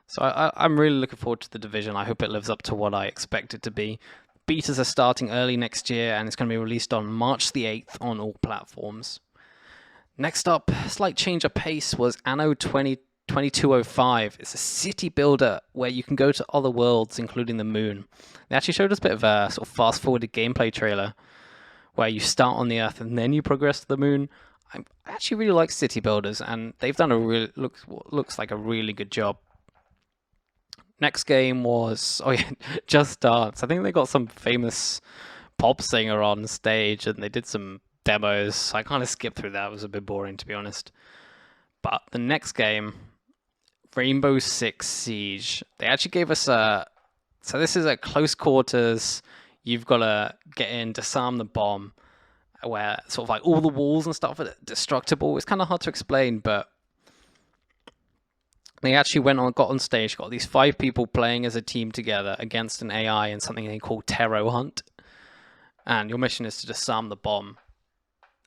So I'm really looking forward to The Division. I hope it lives up to what I expect it to be. Betas are starting early next year, and it's going to be released on March the 8th on all platforms. Next up, slight change of pace, was Anno 2205. It's a city builder where you can go to other worlds, including the moon. They actually showed us a bit of a sort of fast-forwarded gameplay trailer where you start on the Earth and then you progress to the moon. I actually really like city builders, and they've done looks like a really good job. Next game was Just Dance. I think they got some famous pop singer on stage and they did some demos. I kind of skipped through that. It was a bit boring, to be honest. But the next game, Rainbow Six Siege, they actually gave us a... So this is a close quarters. You've got to get in, disarm the bomb, where sort of like all the walls and stuff are destructible. It's kind of hard to explain, but they actually got on stage, got these 5 people playing as a team together against an AI in something they call Terror Hunt. And your mission is to disarm the bomb.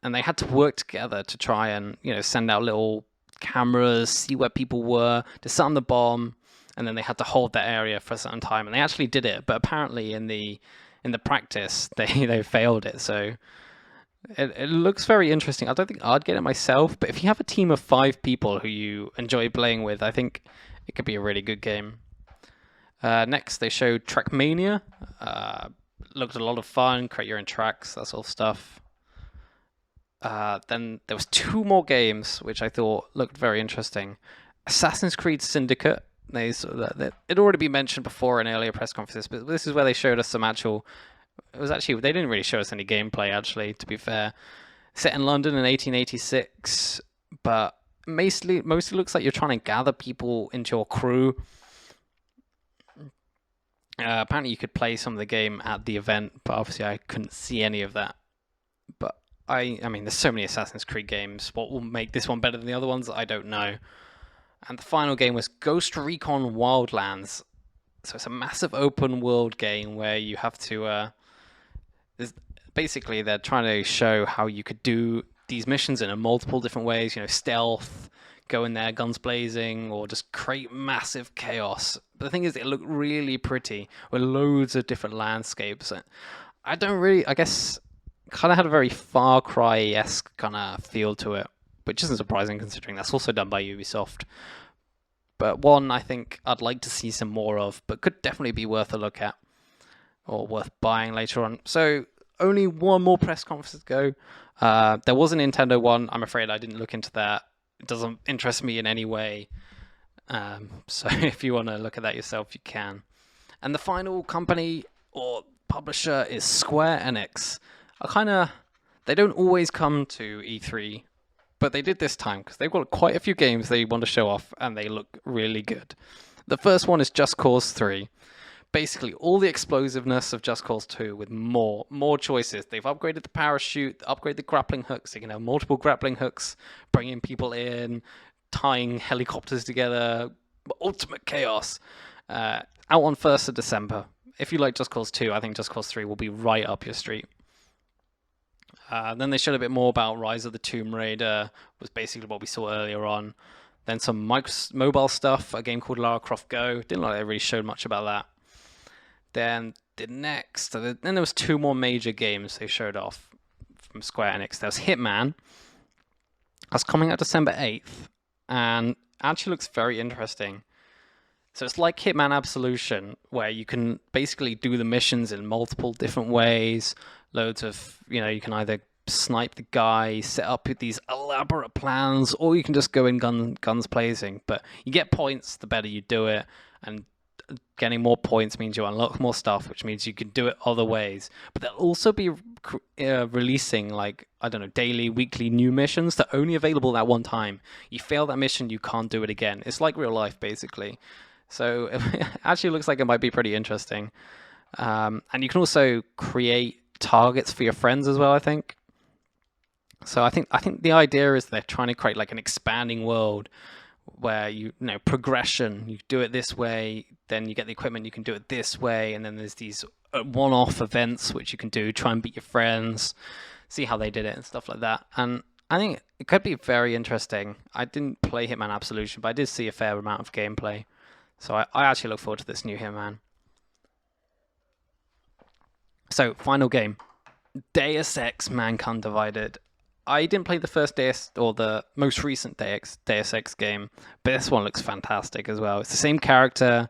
And they had to work together to try and, send out little cameras, see where people were, disarm the bomb, and then they had to hold that area for a certain time. And they actually did it, but apparently in the practice, they failed it. So it looks very interesting. I don't think I'd get it myself, but if you have a team of 5 people who you enjoy playing with, I think it could be a really good game. Next, they showed Trackmania. Looked a lot of fun, create your own tracks, that sort of stuff. Then there was 2 more games, which I thought looked very interesting. Assassin's Creed Syndicate. It had already been mentioned before in earlier press conferences, but this is where they showed us some actual... they didn't really show us any gameplay, actually, to be fair. Set in London in 1886, but mostly looks like you're trying to gather people into your crew. Apparently you could play some of the game at the event, but obviously I couldn't see any of that. But I mean, there's so many Assassin's Creed games. What will make this one better than the other ones? I don't know. And the final game was Ghost Recon Wildlands. So it's a massive open world game where you have to... basically, they're trying to show how you could do these missions in multiple different ways. Stealth, go in there guns blazing, or just create massive chaos. But the thing is, it looked really pretty with loads of different landscapes. I guess, kind of had a very Far Cry-esque kind of feel to it, which isn't surprising considering that's also done by Ubisoft. But one I think I'd like to see some more of, but could definitely be worth a look at, or worth buying later on. So only one more press conference to go. There was a Nintendo one. I'm afraid I didn't look into that. It doesn't interest me in any way. So if you want to look at that yourself, you can. And the final company or publisher is Square Enix. They don't always come to E3, but they did this time because they've got quite a few games they want to show off and they look really good. The first one is Just Cause 3. Basically, all the explosiveness of Just Cause 2 with more choices. They've upgraded the parachute, upgraded the grappling hooks. So you can have multiple grappling hooks, bringing people in, tying helicopters together. Ultimate chaos. Out on 1st of December. If you like Just Cause 2, I think Just Cause 3 will be right up your street. Then they showed a bit more about Rise of the Tomb Raider, was basically what we saw earlier on. Then some mobile stuff, a game called Lara Croft Go. Didn't look like they really showed much about that. Then there was 2 more major games they showed off from Square Enix. There was Hitman. That's coming out December 8th, and actually looks very interesting. So it's like Hitman Absolution, where you can basically do the missions in multiple different ways. Loads of, you can either snipe the guy, set up these elaborate plans, or you can just go in guns blazing. But you get points the better you do it, and getting more points means you unlock more stuff, which means you can do it other ways. But they'll also be releasing, daily, weekly new missions that are only available that one time. You fail that mission, you can't do it again. It's like real life, basically. So it actually looks like it might be pretty interesting. And you can also create targets for your friends as well, I think. So I think the idea is they're trying to create like an expanding world where progression, you do it this way, then you get the equipment, you can do it this way, and then there's these one-off events which you can do, try and beat your friends, see how they did it and stuff like that. And I think it could be very interesting. I didn't play Hitman Absolution, but I did see a fair amount of gameplay. So I actually look forward to this new Hitman. So, final game. Deus Ex Mankind Divided. I didn't play the first the most recent Deus Ex game, but this one looks fantastic as well. It's the same character,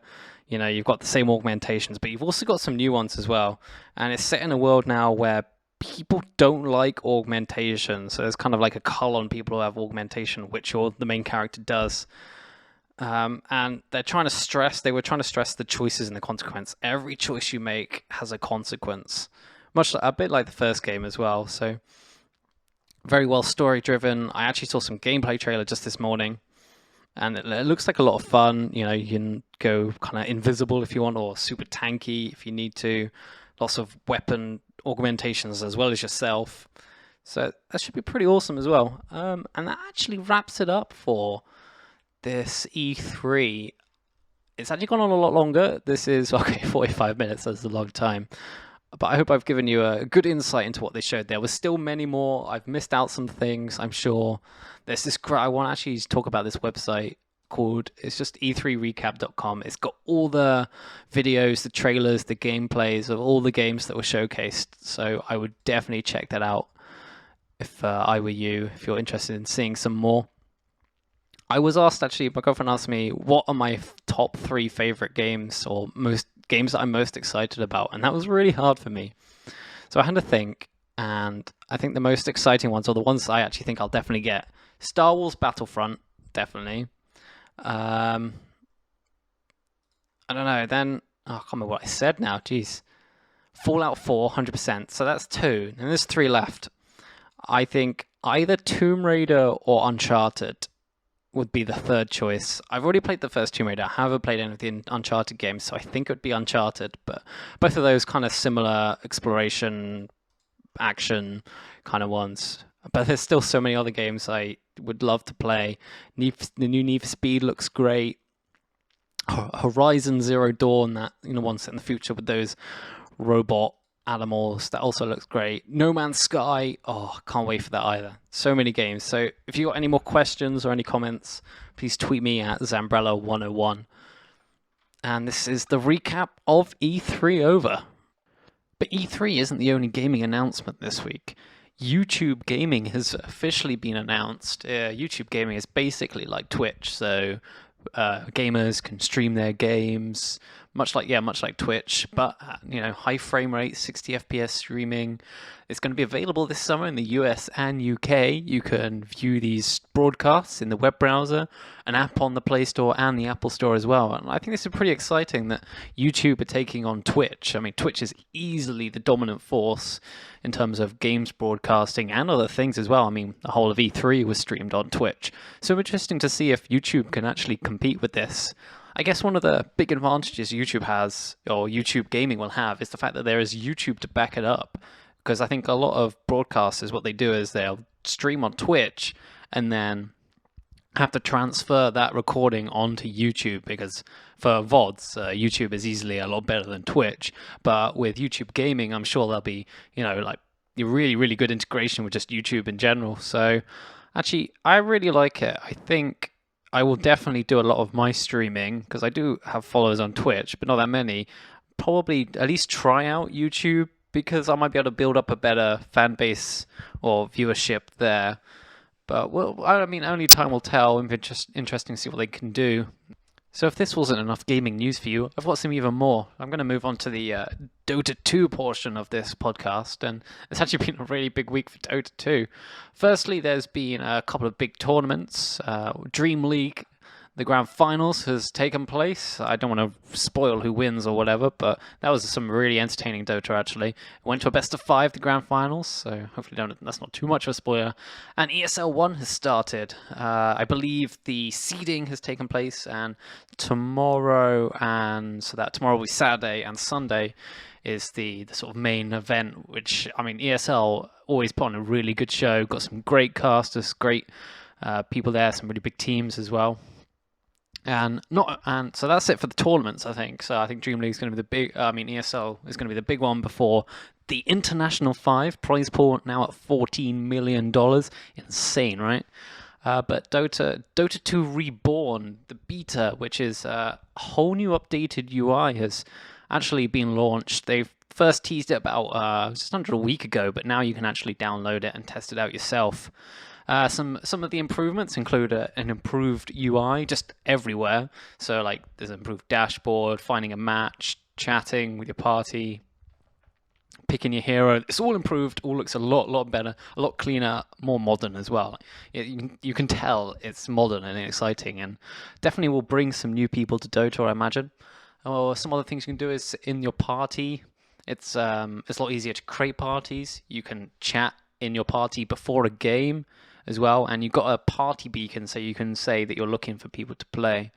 you've got the same augmentations, but you've also got some new ones as well. And it's set in a world now where people don't like augmentation. So there's kind of like a cull on people who have augmentation, which the main character does. And they were trying to stress the choices and the consequence. Every choice you make has a consequence, a bit like the first game as well. So very well story driven. I actually saw some gameplay trailer just this morning, and it looks like a lot of fun. You can go kind of invisible if you want, or super tanky if you need to. Lots of weapon augmentations as well as yourself. So that should be pretty awesome as well. And that actually wraps it up for this E3. It's actually gone on a lot longer. This is, 45 minutes. That's a long time. But I hope I've given you a good insight into what they showed. There was still many more. I've missed out some things, I'm sure. There's this, I want to actually talk about this website it's just e3recap.com. It's got all the videos, the trailers, the gameplays of all the games that were showcased. So I would definitely check that out if I were you, if you're interested in seeing some more. I was asked, actually, my girlfriend asked me, what are my top 3 favorite games, or most games that I'm most excited about? And that was really hard for me. So I had to think, and I think the most exciting ones, or the ones I actually think I'll definitely get, Star Wars Battlefront, definitely. I don't know, then, I can't remember what I said now, jeez. Fallout 4, 100%, so that's 2, and there's 3 left. I think either Tomb Raider or Uncharted would be the third choice. I've already played the first Tomb Raider. I haven't played any of the Uncharted games, so I think it would be Uncharted, but both of those kind of similar exploration, action kind of ones. But there's still so many other games I would love to play. The new Need for Speed looks great. Horizon Zero Dawn, that one set in the future with those robot animals, that also looks great. No Man's Sky, can't wait for that either. So many games. So if you got any more questions or any comments, please tweet me at Zambrella101. And this is the recap of E3 over. But E3 isn't the only gaming announcement this week. YouTube Gaming has officially been announced. YouTube Gaming is basically like Twitch, so gamers can stream their games, much like Twitch, but high frame rate, 60 FPS streaming. It's going to be available this summer in the US and UK. You can view these broadcasts in the web browser, an app on the Play Store and the Apple Store as well. And I think this is pretty exciting that YouTube are taking on Twitch. I mean, Twitch is easily the dominant force in terms of games broadcasting and other things as well. I mean, the whole of E3 was streamed on Twitch. So interesting to see if YouTube can actually compete with this. I guess one of the big advantages YouTube has, or YouTube Gaming will have, is the fact that there is YouTube to back it up. Because I think a lot of broadcasters, what they do is they'll stream on Twitch and then have to transfer that recording onto YouTube, because for VODs, YouTube is easily a lot better than Twitch. But with YouTube Gaming, I'm sure there'll be, like a really, really good integration with just YouTube in general. So actually, I really like it. I think I will definitely do a lot of my streaming, because I do have followers on Twitch, but not that many. Probably at least try out YouTube, because I might be able to build up a better fan base or viewership there. But, well, I mean, only time will tell. It'll be just interesting to see what they can do. So if this wasn't enough gaming news for you, I've got some even more. I'm going to move on to the Dota 2 portion of this podcast, and it's actually been a really big week for Dota 2. Firstly, there's been a couple of big tournaments. Dream League, the grand finals has taken place. I don't want to spoil who wins or whatever, but that was some really entertaining Dota, actually. It went to a best of 5, the grand finals, so hopefully that's not too much of a spoiler. And ESL 1 has started. I believe the seeding has taken place, and tomorrow will be Saturday, and Sunday is the sort of main event, which, I mean, ESL always put on a really good show. Got some great casters, great people there, some really big teams as well. And so that's it for the tournaments, I think. So I think Dream League is going to be ESL is going to be the big one before the International 5 prize pool, now at $14 million. Insane, right? But Dota 2 Reborn, the beta, which is a whole new updated UI, has actually been launched. They've first teased it about just under a week ago, but now you can actually download it and test it out yourself. Some of the improvements include an improved UI just everywhere. So like there's an improved dashboard, finding a match, chatting with your party, picking your hero. It's all improved, all looks a lot better, a lot cleaner, more modern as well. You can tell it's modern and exciting, and definitely will bring some new people to Dota, I imagine. Or some other things you can do is in your party. It's a lot easier to create parties. You can chat in your party before a game as well, and you've got a party beacon, so you can say that you're looking for people to play.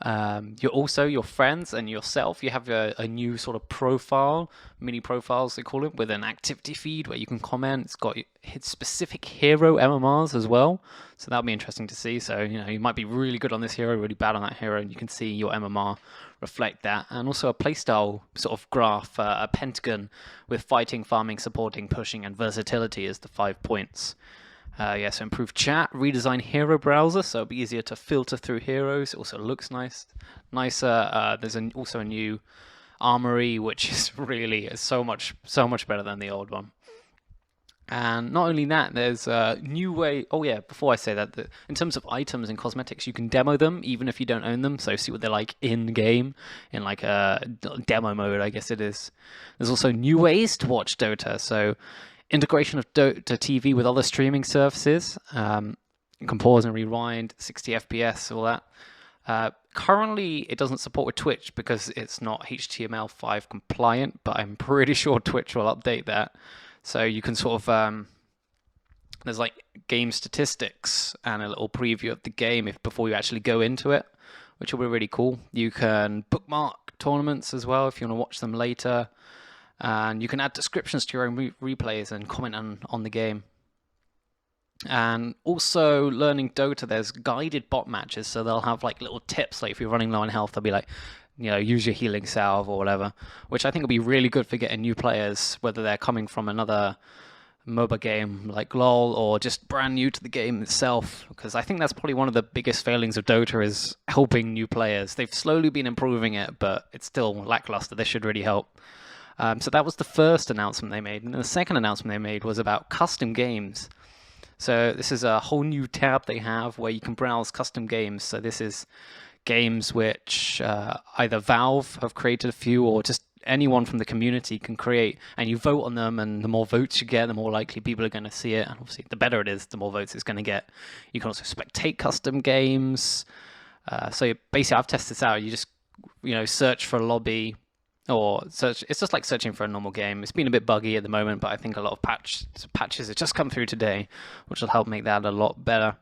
You're also your friends and yourself. You have a new sort of profile, mini profiles they call it, with an activity feed where you can comment. It's got specific hero MMRs as well, so that'll be interesting to see. So you might be really good on this hero, really bad on that hero, and you can see your MMR reflect that. And also a playstyle sort of graph, a pentagon with fighting, farming, supporting, pushing, and versatility as the 5 points. So improved chat, redesign hero browser, so it'll be easier to filter through heroes. It also looks nicer. There's also a new armory, which is really so much better than the old one. And not only that, there's a new way. Oh yeah, before I say that, in terms of items and cosmetics, you can demo them even if you don't own them. So see what they're like in game, in like a demo mode, I guess it is. There's also new ways to watch Dota. So integration of Dota TV with other streaming services. You can pause and rewind, 60 FPS, all that. Currently, it doesn't support with Twitch because it's not HTML5 compliant, but I'm pretty sure Twitch will update that. So you can sort of, there's like game statistics and a little preview of the game before you actually go into it, which will be really cool. You can bookmark tournaments as well if you want to watch them later. And you can add descriptions to your own replays and comment on the game. And also learning Dota, there's guided bot matches, so they'll have like little tips, like if you're running low on health, they'll be like, use your healing salve or whatever, which I think will be really good for getting new players, whether they're coming from another MOBA game like LoL or just brand new to the game itself, because I think that's probably one of the biggest failings of Dota is helping new players. They've slowly been improving it, but it's still lackluster. This should really help. So that was the first announcement they made. And the second announcement they made was about custom games. So this is a whole new tab they have where you can browse custom games. So this is games which either Valve have created a few or just anyone from the community can create, and you vote on them, and the more votes you get, the more likely people are going to see it, and obviously the better it is, the more votes it's going to get. You can also spectate custom games. So basically I've tested this out. You just search for a lobby or search. It's just like searching for a normal game. It's been a bit buggy at the moment, but I think a lot of patches have just come through today, which will help make that a lot better.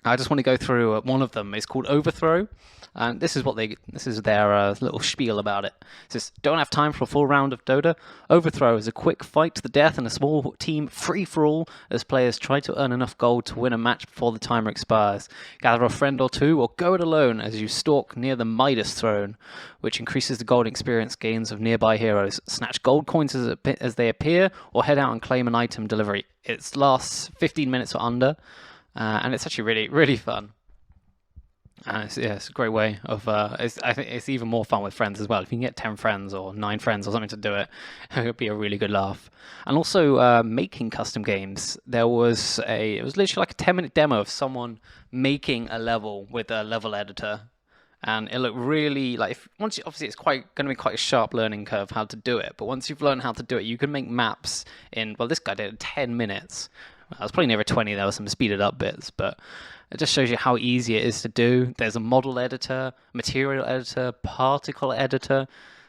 I just want to go through one of them. It's called Overthrow, and this is their little spiel about it. It says, "Don't have time for a full round of Dota? Overthrow is a quick fight to the death and a small team free-for-all as players try to earn enough gold to win a match before the timer expires. Gather a friend or two or go it alone as you stalk near the Midas Throne, which increases the gold experience gains of nearby heroes. Snatch gold coins as they appear or head out and claim an item delivery. It lasts 15 minutes or under. And it's actually really, really fun. It's a great way of. I think it's even more fun with friends as well. If you can get 10 friends or 9 friends or something to do it, it would be a really good laugh. And also making custom games. It was literally like a 10-minute demo of someone making a level with a level editor, and it looked really like. Obviously it's going to be quite a sharp learning curve how to do it. But once you've learned how to do it, you can make maps in. Well, this guy did it in 10 minutes. I was probably near 20. There were some speeded up bits, but it just shows you how easy it is to do. There's a model editor, material editor, particle editor.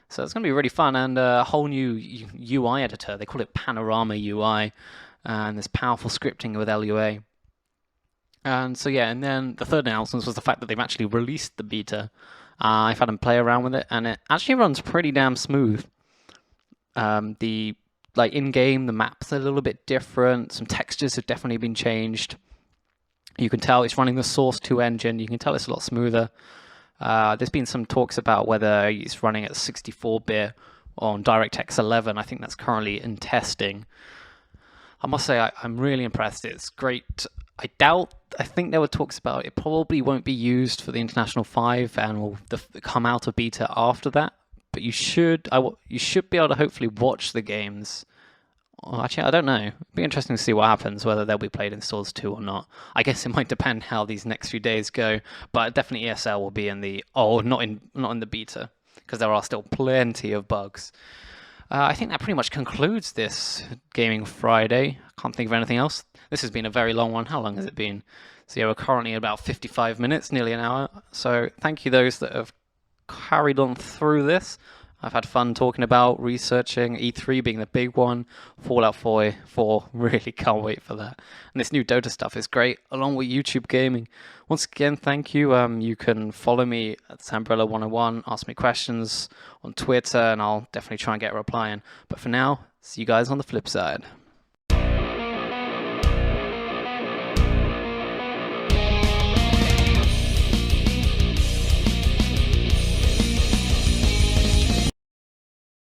So it's going to be really fun, and a whole new UI editor. They call it Panorama UI, and there's powerful scripting with LUA. And so and then the third announcement was the fact that they've actually released the beta. I've had them play around with it, and it actually runs pretty damn smooth. Like in-game, the map's a little bit different. Some textures have definitely been changed. You can tell it's running the Source 2 engine. You can tell it's a lot smoother. There's been some talks about whether it's running at 64-bit on DirectX 11. I think that's currently in testing. I must say, I'm really impressed. It's great. I think there were talks about it probably won't be used for the International 5 and will come out of beta after that. But you should be able to hopefully watch the games. Well, actually, I don't know. It'd be interesting to see what happens, whether they'll be played in Source 2 or not. I guess it might depend how these next few days go. But definitely ESL will be in the not in the beta, because there are still plenty of bugs. I think that pretty much concludes this Gaming Friday. I can't think of anything else. This has been a very long one. How long has it been? So yeah, we're currently at about 55 minutes, nearly an hour. So thank you those that have carried on through this. I've had fun talking about researching, E3 being the big one, Fallout 4, really can't wait for that. And this new Dota stuff is great, along with YouTube gaming. Once again, thank you. You can follow me at Sambrella101, ask me questions on Twitter, and I'll definitely try and get a reply in. But for now, see you guys on the flip side.